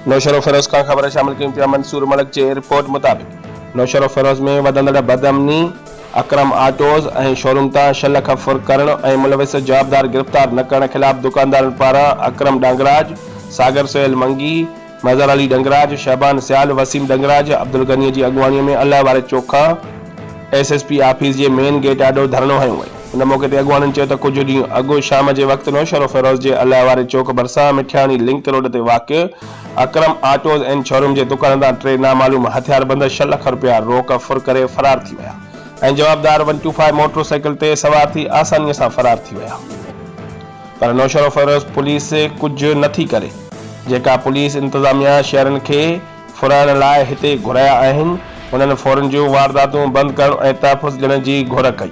नोशहरोफिरोज का खबर शामिल की मंसूर मलिक के रिपोर्ट मुताबिक नोशहरोफिरोज में वधंदड़ بدامني اڪرم آٹوز ऐं शोरूम तां 6 लख फुर करण ऐं मलवث जवाबदार गिरफ्तार न करण खिलाफ दुकानदारन पारान اڪرم ॾنگراچ ساگر سهيل منگي مظهر ॾنگراچ شعبان سيال وسيم ॾنگراچ عبدالغني जी अॻवाणीअ में अलाह वारे चौखा SSP آفيس जे मेन गेट आॾो धरणो हयो वियो। उन मौके ते अॻवाणन चयो त कुझु ॾींहं अॻु शाम जे वक़्तु नोशहरोफिरोज जे अलाह वारे चौक भरिसां मिठियाणी लिंक रोड ते वाक़िअ اڪرم آٹوز ऐं शोरूम जे दुकान तां 3 नामालूम हथियार बंद 6 लख रुपया रोक फुर करे फरार थी विया ऐं जवाबदार 125 मोटरसाइकिल ते सवार थी आसानीअ सां फरार थी विया। पर नोशहरोफिरोज पुलिस कुझु नथी करे, जेका पुलिस इंतज़ामिया शहरनि खे फुराइण लाइ हिते घुराया आहिनि, उन्हनि फौरन जूं वारदातूं बंदि करण ऐं तहफ़ुज़ ॾियण जी घुर कई।